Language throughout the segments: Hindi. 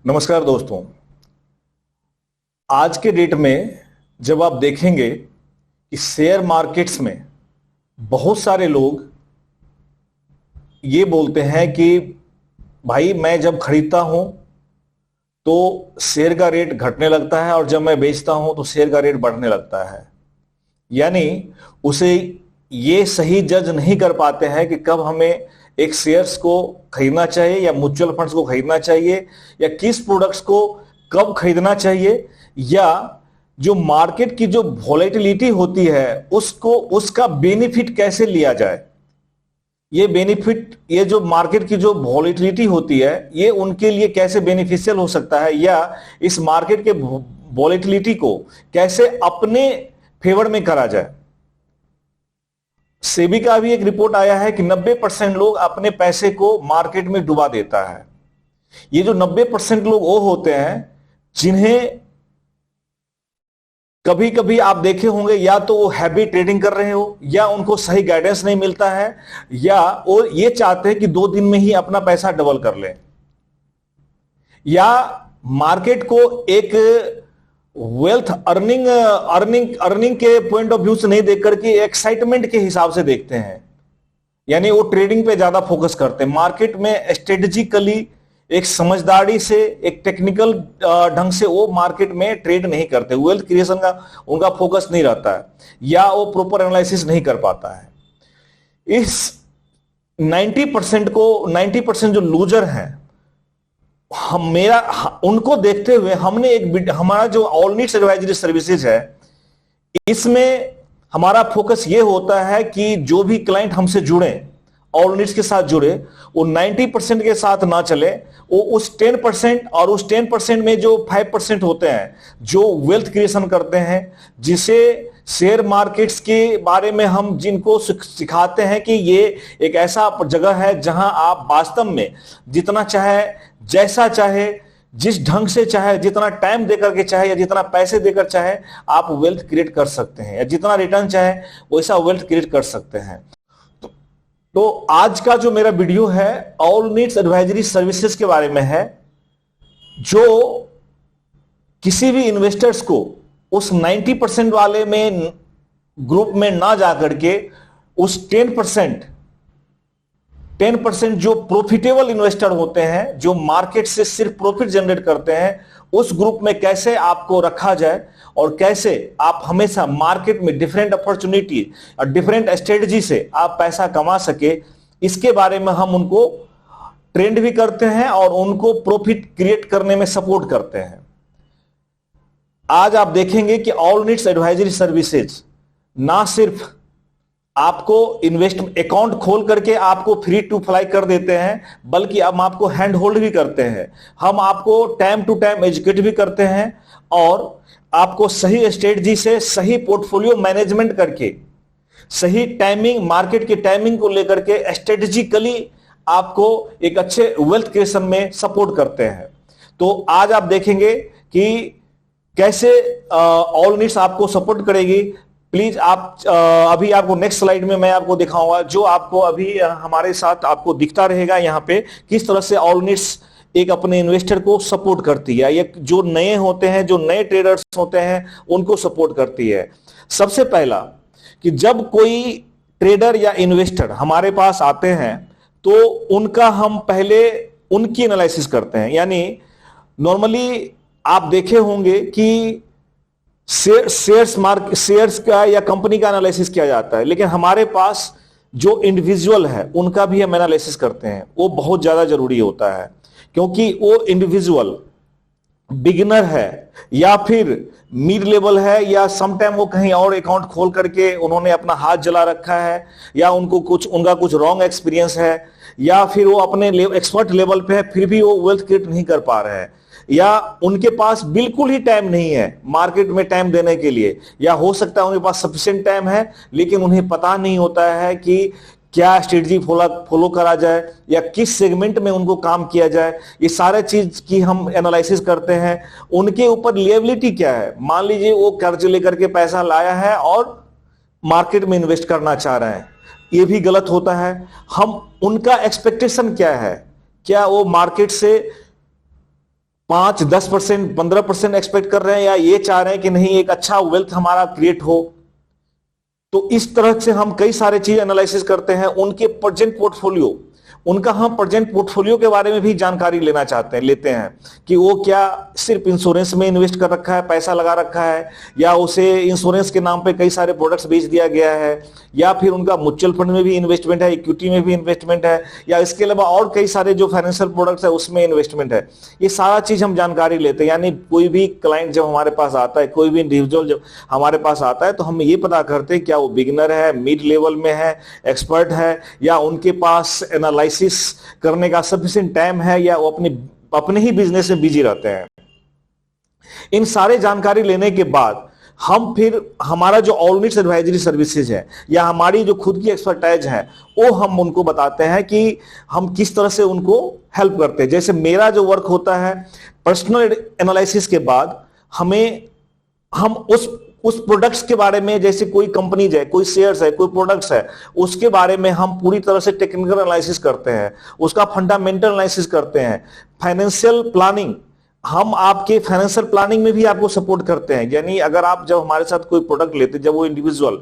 नमस्कार दोस्तों। आज के डेट में जब आप देखेंगे कि शेयर मार्केट्स में बहुत सारे लोग ये बोलते हैं कि भाई मैं जब खरीदता हूं तो शेयर का रेट घटने लगता है और जब मैं बेचता हूं तो शेयर का रेट बढ़ने लगता है। यानी उसे ये सही जज नहीं कर पाते हैं कि कब हमें एक शेयर्स को खरीदना चाहिए या म्यूचुअल फंड्स को खरीदना चाहिए या किस प्रोडक्ट्स को कब खरीदना चाहिए, या जो मार्केट की जो वॉलेटिलिटी होती है उसको उसका बेनिफिट कैसे लिया जाए। ये बेनिफिट, ये जो मार्केट की जो वॉलेटिलिटी होती है ये उनके लिए कैसे बेनिफिशियल हो सकता है, या इस मार्केट के वॉलेटिलिटी को कैसे अपने फेवर में करा जाए। सेबी का भी एक रिपोर्ट आया है कि 90% लोग अपने पैसे को मार्केट में डुबा देता है। ये जो 90% लोग वो होते हैं जिन्हें कभी कभी आप देखे होंगे या तो वो हैवी ट्रेडिंग कर रहे हो, या उनको सही गाइडेंस नहीं मिलता है, या वो ये चाहते हैं कि 2 दिन में ही अपना पैसा डबल कर लें, या मार्केट को एक वेल्थ अर्निंग के पॉइंट ऑफ व्यू से नहीं देख करके एक्साइटमेंट के हिसाब से देखते हैं। यानी वो ट्रेडिंग पे ज्यादा फोकस करते हैं। मार्केट में स्ट्रेटेजिकली एक समझदारी से, एक टेक्निकल ढंग से वो मार्केट में ट्रेड नहीं करते। वेल्थ क्रिएशन का उनका फोकस नहीं रहता है, या वो प्रॉपर एनालिसिस नहीं कर पाता है। इस 90% जो लूजर हैं, उनको देखते हुए हमने हमारा जो ऑल नीड्स एडवाइजरी सर्विसेज है, इसमें हमारा फोकस ये होता है कि जो भी क्लाइंट हमसे जुड़े, ऑल नीड्स के साथ जुड़े, वो 90% के साथ ना चले, वो उस 10% और उस 10% में जो 5% होते हैं जो वेल्थ क्रिएशन करते हैं, जिसे शेयर मार्केट्स के बारे में हम जिनको सिखाते हैं कि ये एक ऐसा जगह है जहां आप वास्तव में जितना चाहे, जैसा चाहे, जिस ढंग से चाहे, जितना टाइम देकर के चाहे या जितना पैसे देकर चाहे आप वेल्थ क्रिएट कर सकते हैं, या जितना रिटर्न चाहे वैसा वेल्थ क्रिएट कर सकते हैं। तो आज का जो मेरा वीडियो है ऑल नीड्स एडवाइजरी सर्विसेज के बारे में है, जो किसी भी इन्वेस्टर्स को उस 90% वाले में ग्रुप में ना जाकर के उस 10% जो प्रॉफिटेबल इन्वेस्टर होते हैं, जो मार्केट से सिर्फ प्रॉफिट जनरेट करते हैं, उस ग्रुप में कैसे आपको रखा जाए और कैसे आप हमेशा मार्केट में डिफरेंट अपॉर्चुनिटी और डिफरेंट स्ट्रेटजी से आप पैसा कमा सके, इसके बारे में हम उनको ट्रेंड भी करते हैं और उनको प्रॉफिट क्रिएट करने में सपोर्ट करते हैं। आज आप देखेंगे कि ऑल नीड्स एडवाइजरी सर्विसेज ना सिर्फ आपको इन्वेस्ट अकाउंट खोल करके आपको फ्री टू फ्लाई कर देते हैं, बल्कि हम आपको हैंड होल्ड भी करते हैं। हम आपको टाइम टू टाइम एजुकेट भी करते हैं और आपको सही स्ट्रेटजी से सही पोर्टफोलियो मैनेजमेंट करके, सही टाइमिंग, मार्केट की टाइमिंग को लेकर के स्ट्रेटेजिकली आपको एक अच्छे वेल्थ क्रिएशन में सपोर्ट करते हैं। तो आज आप देखेंगे कि कैसे ऑल नीड्स आपको सपोर्ट करेगी। प्लीज आप अभी आपको नेक्स्ट स्लाइड में मैं आपको दिखाऊंगा, जो आपको अभी हमारे साथ आपको दिखता रहेगा यहाँ पे, किस तरह से ऑल नीड्स एक अपने इन्वेस्टर को सपोर्ट करती है, या जो नए होते हैं, जो नए ट्रेडर्स होते हैं, उनको सपोर्ट करती है। सबसे पहला कि जब कोई ट्रेडर या इन्वेस्टर हमारे पास आते हैं तो उनका हम पहले उनकी एनालिसिस करते हैं। यानी नॉर्मली आप देखे होंगे कि शेयर्स का या कंपनी का एनालिसिस किया जाता है, लेकिन हमारे पास जो इंडिविजुअल है उनका भी हम एनालिसिस करते हैं। वो बहुत ज्यादा जरूरी होता है, क्योंकि वो इंडिविजुअल बिगिनर है या फिर मिड लेवल है, या समटाइम वो कहीं और अकाउंट खोल करके उन्होंने अपना हाथ जला रखा है, या उनका कुछ रॉन्ग एक्सपीरियंस है, या फिर वो अपने एक्सपर्ट लेवल पे है फिर भी वो वेल्थ क्रिएट नहीं कर पा रहे हैं, या उनके पास बिल्कुल ही टाइम नहीं है मार्केट में टाइम देने के लिए, या हो सकता है उनके पास सफिशिएंट टाइम है लेकिन उन्हें पता नहीं होता है कि क्या स्ट्रेटजी फॉलो करा जाए या किस सेगमेंट में उनको काम किया जाए। ये सारे चीज की हम एनालिसिस करते हैं। उनके ऊपर लिएबिलिटी क्या है, मान लीजिए वो कर्ज लेकर के पैसा लाया है और मार्केट में इन्वेस्ट करना चाह रहे हैं, ये भी गलत होता है। हम उनका एक्सपेक्टेशन क्या है, क्या वो मार्केट से 5-10%, 15% एक्सपेक्ट कर रहे हैं, या ये चाह रहे हैं कि नहीं एक अच्छा वेल्थ हमारा क्रिएट हो। तो इस तरह से हम कई सारे चीज एनालिसिस करते हैं। उनके प्रेजेंट पोर्टफोलियो, उनका हम प्रेजेंट पोर्टफोलियो के बारे में भी जानकारी लेना चाहते हैं, लेते हैं कि वो क्या सिर्फ इंश्योरेंस में इन्वेस्ट कर रखा है, पैसा लगा रखा है, या उसे इंश्योरेंस के नाम पे कई सारे प्रोडक्ट्स बेच दिया गया है, या फिर उनका म्यूचुअल फंड में भी इन्वेस्टमेंट है, इक्विटी में भी इन्वेस्टमेंट है, या इसके अलावा और कई सारे जो फाइनेंशियल प्रोडक्ट्स है उसमें इन्वेस्टमेंट है। ये सारा चीज हम जानकारी लेते हैं। यानी कोई भी क्लाइंट जब हमारे पास आता है, कोई भी इंडिविजुअल जब हमारे पास आता है, तो हम ये पता करते हैं क्या वो बिगिनर है, मिड लेवल में है, एक्सपर्ट है, या उनके पास एनालिसिस करने का सफिशिएंट टाइम है, या वो अपने ही बिजनेस में बिजी रहते हैं। इन सारे जानकारी लेने के बाद हम फिर हमारा जो ऑल नीड्स एडवाइजरी सर्विसेज है, या हमारी जो खुद की एक्सपर्टाइज है, वो हम उनको बताते हैं कि हम किस तरह से उनको हेल्प करते हैं। जैसे मेरा जो वर्क होता है, पर्सनल एनालिसिस के बाद हम उस प्रोडक्ट्स के बारे में, जैसे कोई कंपनीज है, कोई शेयर्स है, कोई प्रोडक्ट्स है, उसके बारे में हम पूरी तरह से टेक्निकल एनालिसिस करते हैं, उसका फंडामेंटल एनालिसिस करते हैं। फाइनेंशियल प्लानिंग, हम आपके फाइनेंशियल प्लानिंग में भी आपको सपोर्ट करते हैं। यानी अगर आप जब हमारे साथ कोई प्रोडक्ट लेते हैं, जब वो इंडिविजुअल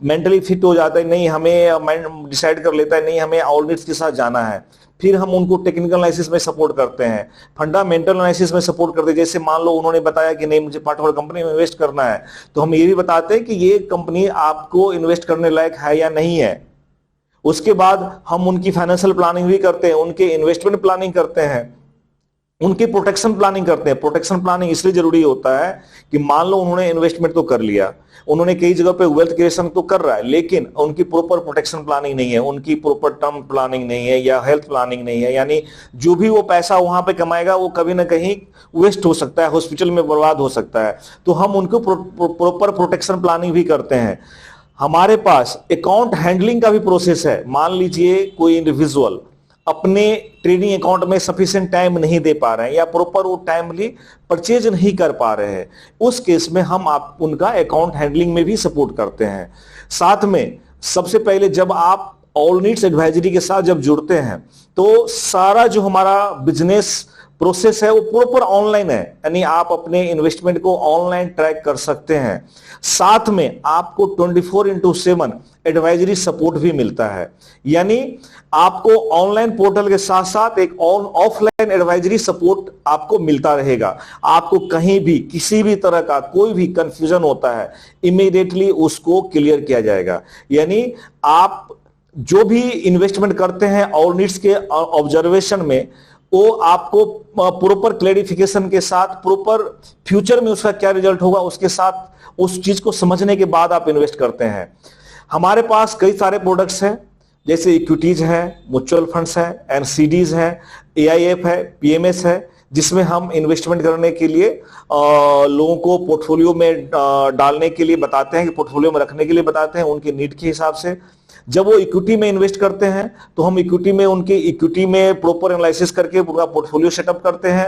मेंटली फिट हो जाता है, नहीं हमें माइंड डिसाइड कर लेता है, नहीं हमें ऑल नीड्स के साथ जाना है, फिर हम उनको टेक्निकल एनालिसिस में सपोर्ट करते हैं, फंडामेंटल एनालिसिस में सपोर्ट करते हैं। जैसे मान लो उन्होंने बताया कि नहीं मुझे पार्टनर कंपनी में इन्वेस्ट करना है, तो हम ये भी बताते हैं कि ये कंपनी आपको इन्वेस्ट करने लायक है या नहीं है। उसके बाद हम उनकी फाइनेंशियल प्लानिंग भी करते हैं, उनके इन्वेस्टमेंट प्लानिंग करते हैं, उनकी प्रोटेक्शन प्लानिंग करते हैं। प्रोटेक्शन प्लानिंग इसलिए जरूरी होता है कि मान लो उन्होंने इन्वेस्टमेंट तो कर लिया, उन्होंने कई जगह पे वेल्थ क्रिएशन तो कर रहा है, लेकिन उनकी प्रॉपर प्रोटेक्शन प्लानिंग नहीं है, उनकी प्रॉपर टर्म प्लानिंग नहीं है, या हेल्थ प्लानिंग नहीं है। यानी जो भी वो पैसा वहां पे कमाएगा वो कभी ना कहीं वेस्ट हो सकता है, हॉस्पिटल में बर्बाद हो सकता है। तो हम उनको प्रॉपर प्रोटेक्शन प्लानिंग भी करते हैं। हमारे पास अकाउंट हैंडलिंग का भी प्रोसेस है। मान लीजिए कोई इंडिविजुअल अपने ट्रेडिंग अकाउंट में सफिशिएंट टाइम नहीं दे पा रहे हैं, या प्रॉपर वो टाइमली परचेज नहीं कर पा रहे हैं, उस केस में हम उनका अकाउंट हैंडलिंग में भी सपोर्ट करते हैं। साथ में सबसे पहले जब आप ऑल नीड्स एडवाइजरी के साथ जब जुड़ते हैं, तो सारा जो हमारा बिजनेस प्रोसेस है वो प्रॉपर ऑनलाइन है। यानी आप अपने इन्वेस्टमेंट को ऑनलाइन ट्रैक कर सकते हैं। साथ में आपको 24/7 एडवाइजरी सपोर्ट भी मिलता है। यानी आपको ऑनलाइन पोर्टल के साथ साथ एक ऑफलाइन एडवाइजरी सपोर्ट आपको मिलता रहेगा। आपको कहीं भी किसी भी तरह का कोई भी कंफ्यूजन होता है, इमीडिएटली उसको क्लियर किया जाएगा। यानी आप जो भी इन्वेस्टमेंट करते हैं ऑल नीड्स के ऑब्जर्वेशन में, वो आपको प्रॉपर क्लैरिफिकेशन के साथ, प्रॉपर फ्यूचर में उसका क्या रिजल्ट होगा उसके साथ, उस चीज को समझने के बाद आप इन्वेस्ट करते हैं। हमारे पास कई सारे प्रोडक्ट्स हैं, जैसे इक्विटीज है, म्यूचुअल फंड्स है, एनसीडीज है, एआईएफ है, पीएमएस है, जिसमें हम इन्वेस्टमेंट करने के लिए लोगों को पोर्टफोलियो में डालने के लिए बताते हैं, कि पोर्टफोलियो में रखने के लिए बताते हैं उनके नीड के हिसाब से। जब वो इक्विटी में इन्वेस्ट करते हैं तो हम इक्विटी में प्रॉपर एनालिसिस करके पूरा पोर्टफोलियो सेटअप करते हैं।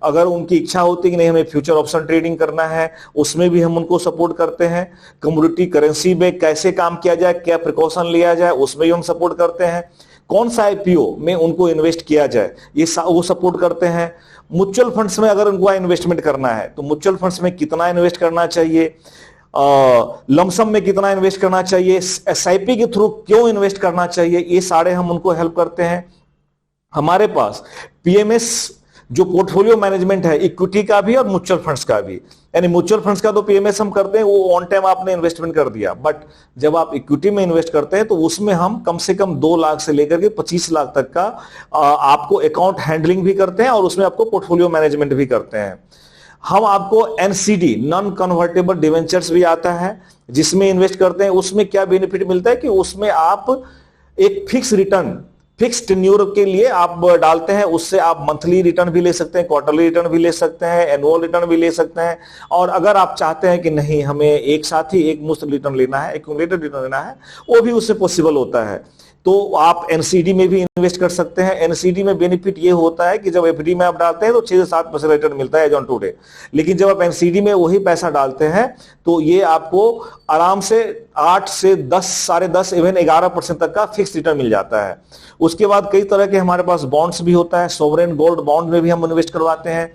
अगर उनकी इच्छा होती है कि नहीं हमें फ्यूचर ऑप्शन ट्रेडिंग करना है, उसमें भी हम उनको सपोर्ट करते हैं। कमोडिटी करेंसी में कैसे काम किया जाए, क्या प्रिकॉशन लिया जाए, उसमें भी हम सपोर्ट करते हैं। कौन सा आईपीओ में उनको इन्वेस्ट किया जाए, वो सपोर्ट करते हैं। म्यूचुअल फंड्स में अगर उनको इन्वेस्टमेंट करना है तो म्यूचुअल फंड्स में कितना इन्वेस्ट करना चाहिए, लमसम में कितना इन्वेस्ट करना चाहिए, एसआईपी के थ्रू क्यों इन्वेस्ट करना चाहिए, ये सारे हम उनको हेल्प करते हैं। हमारे पास पीएमएस जो पोर्टफोलियो मैनेजमेंट है, इक्विटी का भी और म्यूचुअल फंड्स का भी। यानी म्यूचुअल फंड्स का तो पीएमएस हम करते हैं, वो ऑन टाइम आपने इन्वेस्टमेंट कर दिया, बट जब आप इक्विटी में इन्वेस्ट करते हैं तो उसमें हम कम से कम 2 लाख से लेकर के 25 लाख तक का आपको अकाउंट हैंडलिंग भी करते हैं, और उसमें आपको पोर्टफोलियो मैनेजमेंट भी करते हैं। हम आपको एनसीडी, नॉन कन्वर्टेबल डिवेंचर्स भी आता है, जिसमें इन्वेस्ट करते हैं। उसमें क्या बेनिफिट मिलता है कि उसमें आप एक फिक्स टेन्योर के लिए आप डालते हैं, उससे आप मंथली रिटर्न भी ले सकते हैं, क्वार्टरली रिटर्न भी ले सकते हैं, एनुअल रिटर्न भी ले सकते हैं। और अगर आप चाहते हैं कि नहीं हमें एक साथ ही एक मुश्त रिटर्न लेना है, एक्यूमुलेटेड रिटर्न लेना है, वो भी उससे पॉसिबल होता है। तो आप एनसीडी में भी इन्वेस्ट कर सकते हैं। एनसीडी में बेनिफिट ये होता है कि जब एफडी में आप डालते हैं तो 6 से 7% रिटर्न मिलता है एज ऑन टुडे, लेकिन जब आप एनसीडी में वही पैसा डालते हैं तो ये आपको आराम से 8 से 10, साढ़े 10, इवन 11% तक का फिक्स रिटर्न मिल जाता है। उसके बाद कई तरह के हमारे पास बॉन्ड्स भी होता है, सॉवरेन गोल्ड बॉन्ड में भी हम इन्वेस्ट करवाते हैं।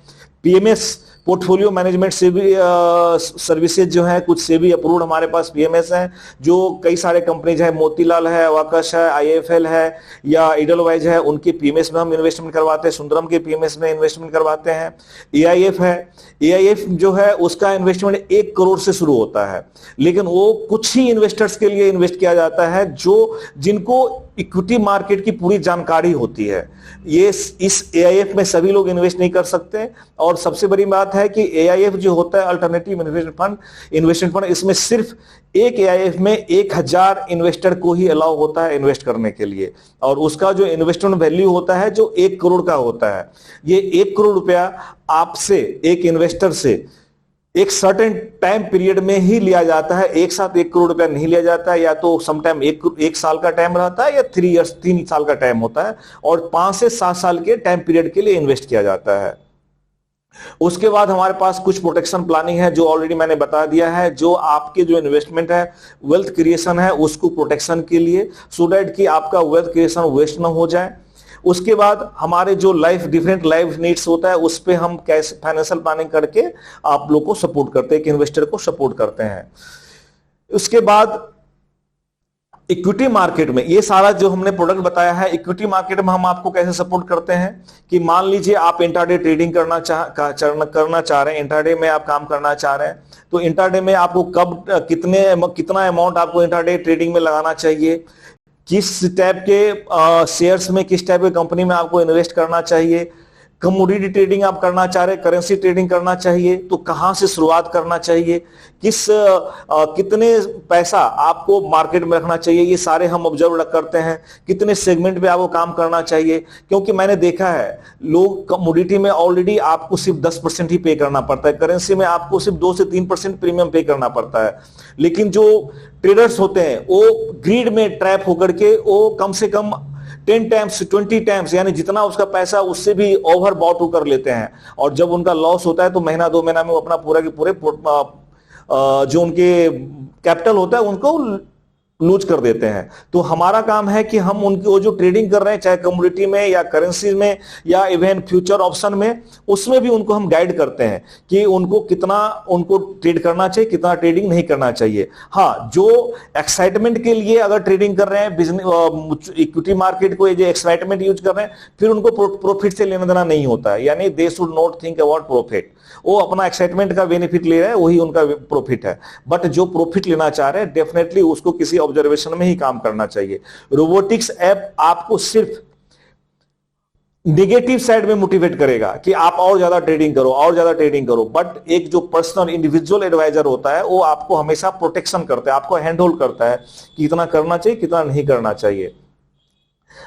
पीएमएस पोर्टफोलियो मैनेजमेंट से भी सर्विसेज जो है, कुछ से भी अप्रूव्ड हमारे पास पीएमएस हैं, जो कई सारे कंपनीज है, मोतीलाल है, वाकश है, आईएफएल है या इडलवाइज है, उनके पीएमएस में हम इन्वेस्टमेंट करवाते हैं। सुंदरम के पीएमएस में इन्वेस्टमेंट करवाते हैं। एआईएफ है, एआईएफ जो है उसका इन्वेस्टमेंट 1 करोड़ से शुरू होता है, लेकिन वो कुछ ही इन्वेस्टर्स के लिए इन्वेस्ट किया जाता है जो जिनको इक्विटी मार्केट की पूरी जानकारी होती है। ये इस एआईएफ में सभी लोग इन्वेस्ट नहीं कर सकते। और सबसे बड़ी बात है कि एआईएफ जो होता है अल्टरनेटिव इन्वेस्टमेंट फंड, इसमें सिर्फ एक एआईएफ में 1000 इन्वेस्टर को ही अलाउ होता है इन्वेस्ट करने के लिए, और उसका जो इन्वेस्टमेंट वैल्यू होता है जो 1 करोड़ का होता है। ये 1 करोड़ रुपया आपसे, एक इन्वेस्टर से एक सर्टेन टाइम पीरियड में ही लिया जाता है। एक साथ 1 करोड़ रुपया नहीं लिया जाता है, या तो समटाइम एक साल का टाइम रहता है या 3 साल का टाइम होता है, और 5 से 7 साल के टाइम पीरियड के लिए इन्वेस्ट किया जाता है। उसके बाद हमारे पास कुछ प्रोटेक्शन प्लानिंग है जो ऑलरेडी मैंने बता दिया है, जो आपके जो इन्वेस्टमेंट है, वेल्थ क्रिएशन है, उसको प्रोटेक्शन के लिए, सो दैट कि आपका वेल्थ क्रिएशन वेस्ट ना हो जाए। उसके बाद हमारे जो डिफरेंट लाइफ नीड्स होता है उस पे हम कैसे फाइनेंशियल प्लानिंग करके आप लोग को सपोर्ट करते हैं, एक इन्वेस्टर को सपोर्ट करते हैं। उसके बाद इक्विटी मार्केट में ये सारा जो हमने प्रोडक्ट बताया है, इक्विटी मार्केट में हम आपको कैसे सपोर्ट करते हैं कि मान लीजिए आप इंट्राडे ट्रेडिंग करना चाह रहे हैं, इंट्राडे में आप काम करना चाह रहे हैं, तो इंट्राडे में आपको कब कितना अमाउंट आपको इंट्राडे ट्रेडिंग में लगाना चाहिए, किस टाइप के शेयर्स में, किस टाइप की कंपनी में आपको इन्वेस्ट करना चाहिए, कमोडिटी ट्रेडिंग आप करना चाह रहे हैं, करेंसी ट्रेडिंग करना चाहिए तो कहां से शुरुआत करना चाहिए, कितने पैसा आपको मार्केट में रखना चाहिए, ये सारे हम ऑब्जर्व करते हैं। कितने सेगमेंट पे आपको काम करना चाहिए, क्योंकि मैंने देखा है लोग कमोडिटी में ऑलरेडी आपको सिर्फ 10% ही पे करना पड़ता है, करेंसी में आपको सिर्फ 2 से 3% प्रीमियम पे करना पड़ता है, लेकिन जो ट्रेडर्स होते हैं वो ग्रीड में ट्रैप होकर के वो कम से कम 10 टाइम्स 20 टाइम्स यानी जितना उसका पैसा उससे भी ओवर बॉट कर लेते हैं, और जब उनका लॉस होता है तो महीना 2 महीना में वो अपना पूरा के पूरे जो उनके कैपिटल होता है उनको लूज कर देते हैं। तो हमारा काम है कि हम उनकी वो जो ट्रेडिंग कर रहे हैं, चाहे कमोडिटी में या करेंसी में या इवन फ्यूचर ऑप्शन में, उसमें भी उनको हम गाइड करते हैं कि उनको कितना उनको ट्रेड करना चाहिए, कितना ट्रेडिंग नहीं करना चाहिए। हाँ, जो एक्साइटमेंट के लिए अगर ट्रेडिंग कर रहे हैं, बिजनेस इक्विटी मार्केट को जो एक्साइटमेंट यूज कर रहे हैं, फिर उनको प्रॉफिट से लेना देना नहीं होता है, यानी they should not think about profit. वो अपना एक्साइटमेंट का बेनिफिट ले रहे हैं, वही उनका प्रॉफिट है। बट जो प्रॉफिट लेना चाह रहे हैं डेफिनेटली उसको किसी ऑब्जर्वेशन में ही काम करना चाहिए। रोबोटिक्स ऐप आपको सिर्फ नेगेटिव साइड में मोटिवेट करेगा कि आप और ज्यादा ट्रेडिंग करो, और ज्यादा ट्रेडिंग करो, बट एक जो पर्सनल इंडिविजुअल एडवाइजर होता है वो आपको हमेशा प्रोटेक्शन करता है, आपको हैंड होल्ड करता है कि कितना करना चाहिए, कितना नहीं करना चाहिए।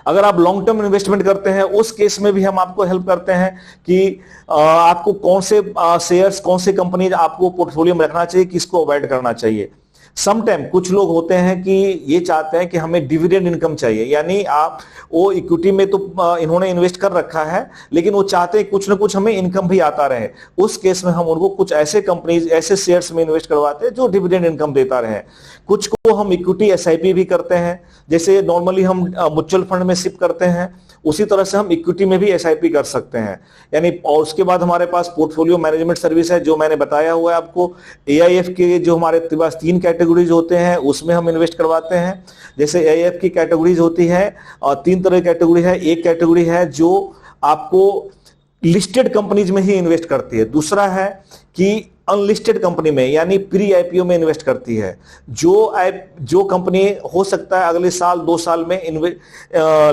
अगर आप लॉन्ग टर्म इन्वेस्टमेंट करते हैं उस केस में भी हम आपको हेल्प करते हैं कि आपको कौन से शेयर्स, कौन से कंपनी आपको पोर्टफोलियो में रखना चाहिए, किसको अवॉइड करना चाहिए। समटाइम कुछ लोग होते हैं कि ये चाहते हैं कि हमें डिविडेंड इनकम चाहिए, यानी आप वो इक्विटी में तो इन्होंने इन्वेस्ट कर रखा है, लेकिन वो चाहते हैं कुछ ना कुछ हमें इनकम भी आता रहे। उस केस में हम उनको कुछ ऐसे कंपनीज, ऐसे शेयर्स में इन्वेस्ट करवाते हैं जो डिविडेंड इनकम देता रहे। कुछ को हम इक्विटी एसआईपी भी करते हैं, जैसे नॉर्मली हम म्यूचुअल फंड में शिफ्ट करते हैं, उसी तरह से हम इक्विटी में भी एसआईपी कर सकते हैं यानी। और उसके बाद हमारे पास पोर्टफोलियो मैनेजमेंट सर्विस है जो मैंने बताया हुआ है आपको। एआईएफ के जो हमारे पास 3 कैटेगरीज होते हैं उसमें हम इन्वेस्ट करवाते हैं। जैसे एआईएफ की कैटेगरीज होती है और 3 तरह की कैटेगरी है। एक कैटेगरी है जो आपको लिस्टेड कंपनीज में ही इन्वेस्ट करती है, दूसरा है कि अनलिस्टेड कंपनी में यानी प्री आईपीओ में इन्वेस्ट करती है। जो कंपनी हो सकता है अगले साल 2 साल में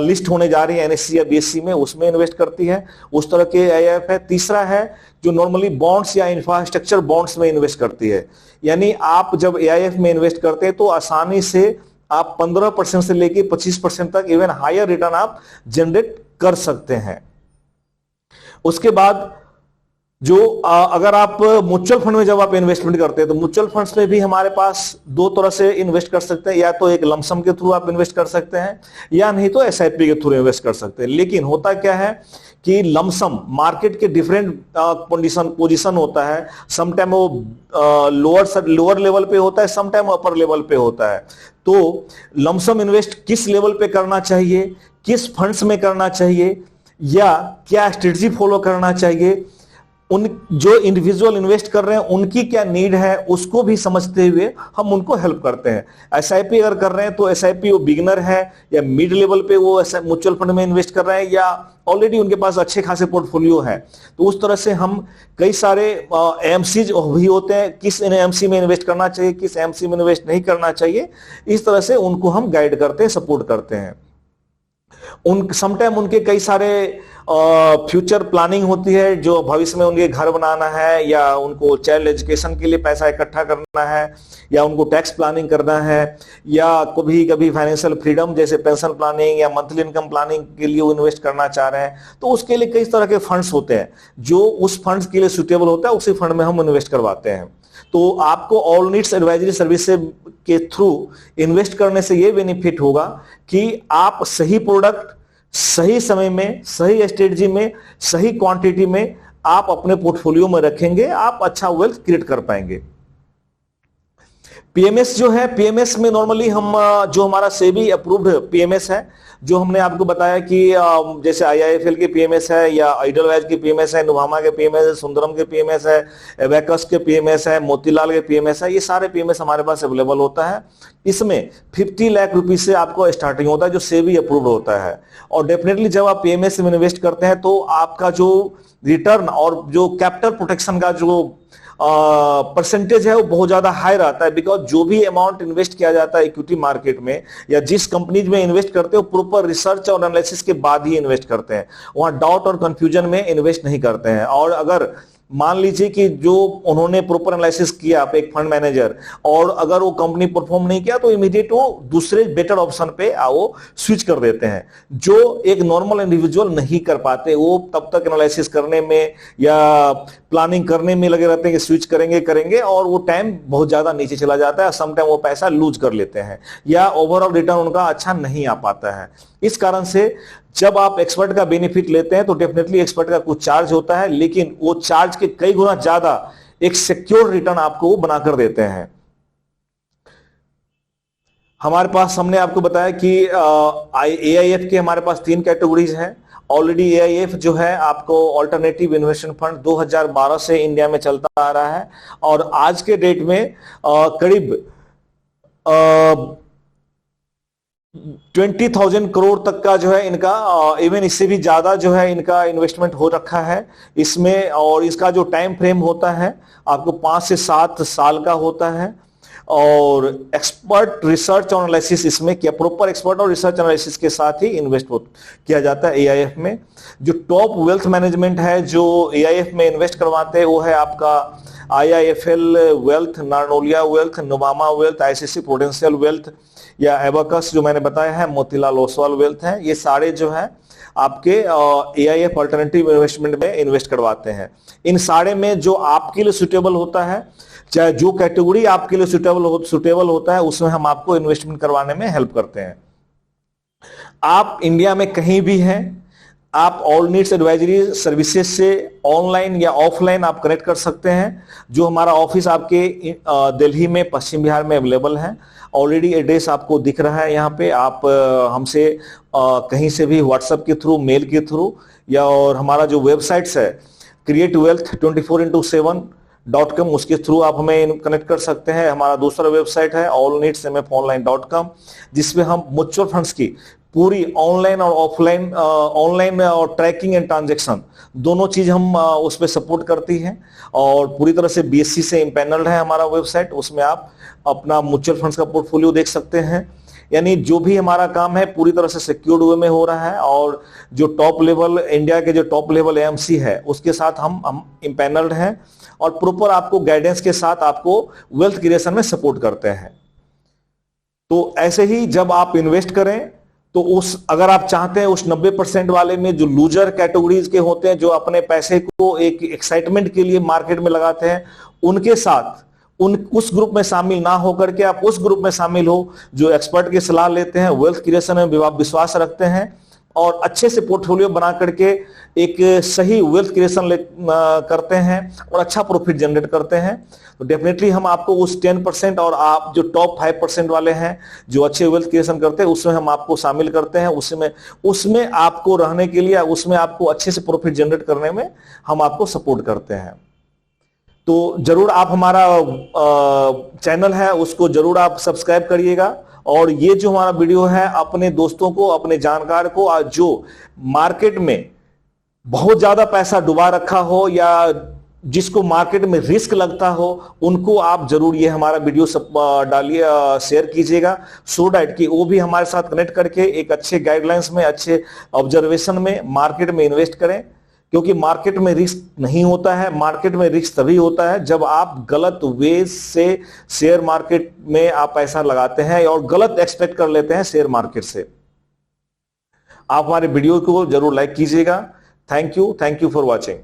लिस्ट होने जा रही है एनएससी या बीएससी में, उसमें इन्वेस्ट करती है, उस तरह के एआईएफ है। तीसरा है जो नॉर्मली बॉन्ड्स या इंफ्रास्ट्रक्चर बॉन्ड्स में इन्वेस्ट करती है, यानी आप जब एआईएफ में इन्वेस्ट करते हैं तो आसानी से आप 15% से लेकर 25% तक इवन हायर रिटर्न आप जनरेट कर सकते हैं। उसके बाद जो अगर आप म्यूचुअल फंड में जब आप इन्वेस्टमेंट करते हैं तो म्यूचुअल फंड्स में भी हमारे पास दो तरह से इन्वेस्ट कर सकते हैं, या तो एक लमसम के थ्रू आप इन्वेस्ट कर सकते हैं या नहीं तो एसआईपी के थ्रू इन्वेस्ट कर सकते हैं। लेकिन होता क्या है कि लमसम मार्केट के डिफरेंट पोजीशन होता है, सम टाइम वो लोअर लेवल पे होता है, सम टाइम अपर लेवल पे होता है। तो लमसम इन्वेस्ट किस लेवल पे करना चाहिए, किस फंड्स में करना चाहिए, या क्या स्ट्रेटजी फॉलो करना चाहिए, उन जो इंडिविजुअल इन्वेस्ट कर रहे हैं उनकी क्या नीड है उसको भी समझते हुए हम उनको हेल्प करते हैं। एसआईपी अगर कर रहे हैं तो एसआईपी वो बिगिनर है या मिड लेवल पे वो म्यूचुअल फंड में इन्वेस्ट कर रहे हैं, या ऑलरेडी उनके पास अच्छे खासे पोर्टफोलियो है, तो उस तरह से हम कई सारे एमसी भी होते हैं, किस एमसी में इन्वेस्ट करना चाहिए, किस एमसी में इन्वेस्ट नहीं करना चाहिए, इस तरह से उनको हम गाइड करते हैं, सपोर्ट करते हैं। समटाइम उनके कई सारे फ्यूचर प्लानिंग होती है, जो भविष्य में उनके घर बनाना है, या उनको चाइल्ड एजुकेशन के लिए पैसा इकट्ठा करना है, या उनको टैक्स प्लानिंग करना है, या कभी कभी फाइनेंशियल फ्रीडम जैसे पेंशन प्लानिंग या मंथली इनकम प्लानिंग के लिए वो इन्वेस्ट करना चाह रहे हैं, तो उसके लिए कई तरह के फंड्स होते हैं, जो उस फंड्स के लिए सुटेबल होता है उसी फंड में हम इन्वेस्ट करवाते हैं। तो आपको ऑल नीड्स एडवाइजरी सर्विसेज के थ्रू इन्वेस्ट करने से यह बेनिफिट होगा कि आप सही प्रोडक्ट सही समय में, सही स्ट्रेटजी में, सही क्वांटिटी में आप अपने पोर्टफोलियो में रखेंगे, आप अच्छा वेल्थ क्रिएट कर पाएंगे। पीएमएस जो है, पीएमएस में नॉर्मली हम जो हमारा सेबी अप्रूव्ड पीएमएस है, जो हमने आपको बताया कि जैसे आईआईएफएल के पीएमएस है, या आइडलवाइज के पीएमएस है, नुवामा के पीएमएस है, सुंदरम के पीएमएस है, एबेकस के पीएमएस है, मोतीलाल के पीएमएस है, ये सारे पीएमएस हमारे पास अवेलेबल होता है। इसमें 50 लाख रुपीज से आपको स्टार्टिंग होता है, जो सेबी अप्रूव्ड होता है। और डेफिनेटली जब आप पीएमएस में इन्वेस्ट करते हैं तो आपका जो रिटर्न और जो कैपिटल प्रोटेक्शन का जो परसेंटेज है वो बहुत ज्यादा हाई रहता है, बिकॉज जो भी अमाउंट इन्वेस्ट किया जाता है इक्विटी मार्केट में या जिस कंपनीज में इन्वेस्ट करते हो, प्रॉपर रिसर्च और एनालिसिस के बाद ही इन्वेस्ट करते हैं, वहां डाउट और कंफ्यूजन में इन्वेस्ट नहीं करते हैं। और अगर मान लीजिए कि जो उन्होंने प्रॉपर एनालिसिस किया एक फंड मैनेजर, और अगर वो कंपनी परफॉर्म नहीं किया तो इमीडिएट वो दूसरे बेटर ऑप्शन पे वो स्विच कर देते हैं, जो एक नॉर्मल इंडिविजुअल नहीं कर पाते। वो तब तक एनालिसिस करने में या प्लानिंग करने में लगे रहते हैं कि स्विच करेंगे और वो टाइम बहुत ज्यादा नीचे चला जाता है, सम टाइम वो पैसा लूज कर लेते हैं या ओवरऑल रिटर्न उनका अच्छा नहीं आ पाता है। इस कारण से जब आप एक्सपर्ट का बेनिफिट लेते हैं तो डेफिनेटली एक्सपर्ट का कुछ चार्ज होता है, लेकिन वो चार्ज के कई गुना ज्यादा एक सिक्योर रिटर्न आपको वो बनाकर देते हैं। हमारे पास, हमने आपको बताया कि एआईएफ के हमारे पास 3 कैटेगरीज हैं। ऑलरेडी एआईएफ जो है आपको अल्टरनेटिव इन्वेस्टमेंट फंड 2012 से इंडिया में चलता आ रहा है, और आज के डेट में करीब 20,000 करोड़ तक का जो है इनका, इवन इससे भी ज्यादा जो है इनका इन्वेस्टमेंट हो रखा है इसमें। और इसका जो टाइम फ्रेम होता है आपको 5 से 7 साल का होता है, और एक्सपर्ट रिसर्च और एनालिसिस इसमें किया, प्रॉपर एक्सपर्ट और रिसर्च एनालिसिस के साथ ही इन्वेस्ट किया जाता है एआईएफ में। जो टॉप वेल्थ मैनेजमेंट है जो एआईएफ में इन्वेस्ट करवाते हैं वो है आपका IIFL wealth, Narnolia wealth, Nuvama wealth, ICC prudential wealth, या एबेकस जो मैंने बताया है, मोतीलाल ओसवाल वेल्थ है। ये सारे जो है आपके एआईएफ अल्टरनेटिव इन्वेस्टमेंट में इन्वेस्ट करवाते हैं। इन सारे में जो आपके लिए सुटेबल होता है, चाहे जो कैटेगरी आपके लिए सुटेबल होता है, उसमें हम आपको इन्वेस्टमेंट करवाने में हेल्प करते हैं। आप इंडिया में कहीं भी हैं, आप ऑल नीड्स एडवाइजरी सर्विसेज से ऑनलाइन या ऑफलाइन आप कनेक्ट कर सकते हैं। जो हमारा ऑफिस आपके दिल्ली में, पश्चिम बिहार में अवेलेबल है। ऑलरेडी एड्रेस आपको दिख रहा है यहाँ पे। आप हमसे कहीं से भी व्हाट्सएप के थ्रू, मेल के थ्रू, या और हमारा जो वेबसाइट्स है createwealth24x7.com, उसके थ्रू आप हमें कनेक्ट कर सकते हैं। हमारा दूसरा वेबसाइट है allneedsmfonline.com, जिसमें हम म्यूचुअल फंड्स की पूरी ऑनलाइन और ऑफलाइन, ऑनलाइन और ट्रैकिंग एंड ट्रांजैक्शन दोनों चीज हम उस पर सपोर्ट करती हैं, और पूरी तरह से बीएससी से इम्पैनल्ड है हमारा वेबसाइट। उसमें आप अपना म्यूचुअल फंड्स का पोर्टफोलियो देख सकते हैं। यानी जो भी हमारा काम है पूरी तरह से सिक्योर्ड वे में हो रहा है, और जो टॉप लेवल, इंडिया के जो टॉप लेवल एएमसी है उसके साथ हम इम्पैनल्ड हैं, और प्रॉपर आपको गाइडेंस के साथ आपको वेल्थ क्रिएशन में सपोर्ट करते हैं। तो ऐसे ही जब आप इन्वेस्ट करें तो उस अगर आप चाहते हैं उस 90% वाले में जो लूजर कैटेगरीज के होते हैं, जो अपने पैसे को एक एक्साइटमेंट के लिए मार्केट में लगाते हैं, उनके साथ उस ग्रुप में शामिल ना होकर के आप उस ग्रुप में शामिल हो जो एक्सपर्ट की सलाह लेते हैं, वेल्थ क्रिएशन में विश्वास रखते हैं और अच्छे से पोर्टफोलियो बना करके एक सही वेल्थ क्रिएशन करते हैं और अच्छा प्रॉफिट जनरेट करते हैं। तो डेफिनेटली हम आपको उस 10% और आप जो टॉप 5% वाले हैं जो अच्छे वेल्थ क्रिएशन करते हैं उसमें हम आपको शामिल करते हैं। उसमें आपको रहने के लिए, उसमें आपको अच्छे से प्रॉफिट जनरेट करने में हम आपको सपोर्ट करते हैं। तो जरूर आप हमारा चैनल है उसको जरूर आप सब्सक्राइब करिएगा और ये जो हमारा वीडियो है अपने दोस्तों को, अपने जानकार को जो मार्केट में बहुत ज्यादा पैसा डुबा रखा हो या जिसको मार्केट में रिस्क लगता हो, उनको आप जरूर ये हमारा वीडियो सब डालिए, शेयर कीजिएगा, सो डैट कि वो भी हमारे साथ कनेक्ट करके एक अच्छे गाइडलाइंस में, अच्छे ऑब्जर्वेशन में मार्केट में इन्वेस्ट करें। क्योंकि मार्केट में रिस्क नहीं होता है, मार्केट में रिस्क तभी होता है जब आप गलत वे से शेयर मार्केट में आप पैसा लगाते हैं और गलत एक्सपेक्ट कर लेते हैं शेयर मार्केट से। आप हमारे वीडियो को जरूर लाइक कीजिएगा। Thank you for watching.